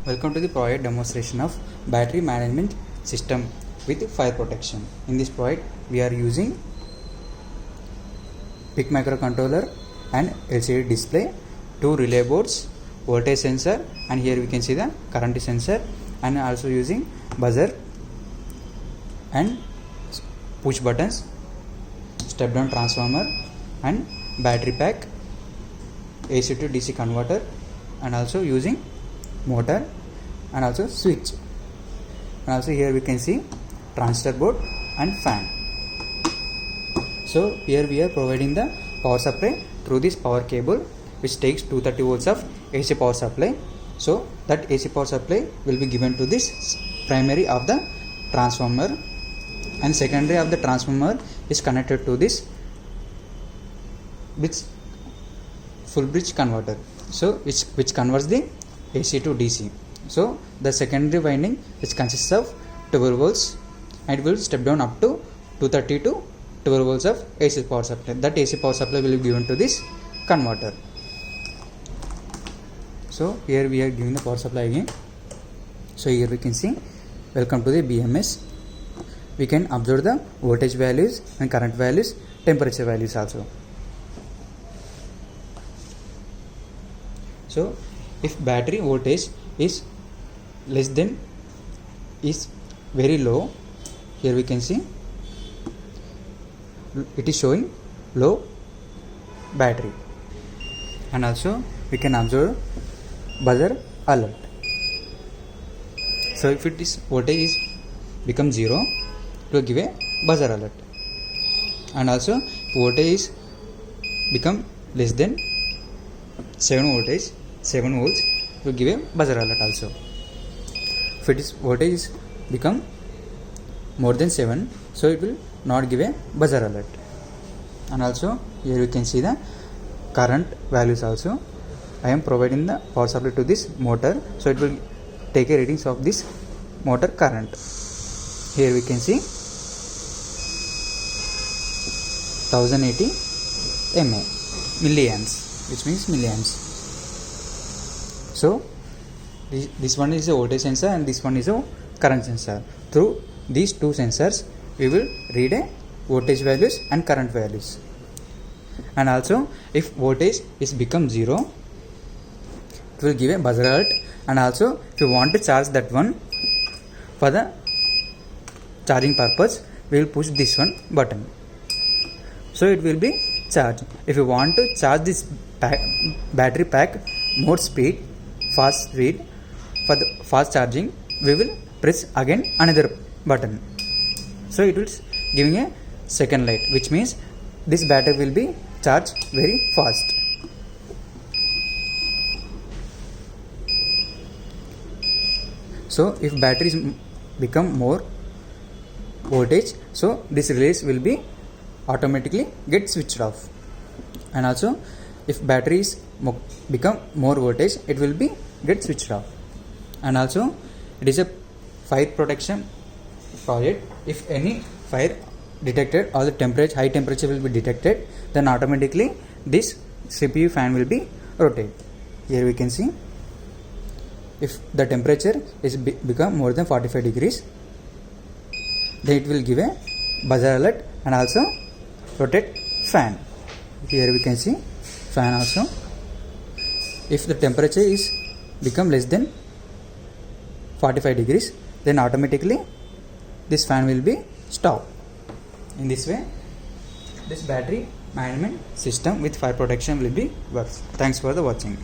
Welcome to the project demonstration of battery management system with fire protection. In this project we are using PIC microcontroller and LCD display, two relay boards, voltage sensor, and here we can see the current sensor, and also using buzzer and push buttons, step down transformer and battery pack, AC to DC converter, and also using motor and also switch, and also here we can see transistor board and fan. So here we are providing the power supply through this power cable which takes 230 volts of AC power supply. So that AC power supply will be given to this primary of the transformer, and secondary of the transformer is connected to this full bridge converter, so which converts the AC to DC. So the secondary winding which consists of 12 volts and it will step down up to 230 to 12 volts of AC power supply. That AC power supply will be given to this converter. So here we are giving the power supply again. So here we can see, welcome to the BMS. We can observe the voltage values and current values, temperature values also. So if battery voltage is very low, here we can see it is showing low battery, and also we can observe buzzer alert. So if it is voltage is become 0, it will give a buzzer alert, and also if voltage is become less than 7 volts, it will give a buzzer alert also. If it is voltage is become more than 7, so it will not give a buzzer alert. And also here you can see the current values also. I am providing the power supply to this motor, so it will take a readings of this motor current. Here we can see 1080 mA, milliamps, which means milliamps. So this one is a voltage sensor and this one is a current sensor. Through these two sensors we will read a voltage values and current values. And also if voltage is become 0, it will give a buzzer alert. And also if you want to charge that one, for the charging purpose we will push this one button, so it will be charged. If you want to charge this battery pack more speed, fast speed, for the fast charging we will press again another button, so it will giving a second light, which means this battery will be charged very fast. So if batteries become more voltage, so this relays will be automatically get switched off. And also if batteries become more voltage, it will be get switched off. And also it is a fire protection project. If any fire detected or the high temperature will be detected, then automatically this CPU fan will be rotate. Here we can see, if the temperature is become more than 45 degrees, then it will give a buzzer alert and also rotate fan. Here we can see fan also. If the temperature is become less than 45 degrees, then automatically this fan will be stopped. In this way this battery management system with fire protection will be works. Thanks for the watching.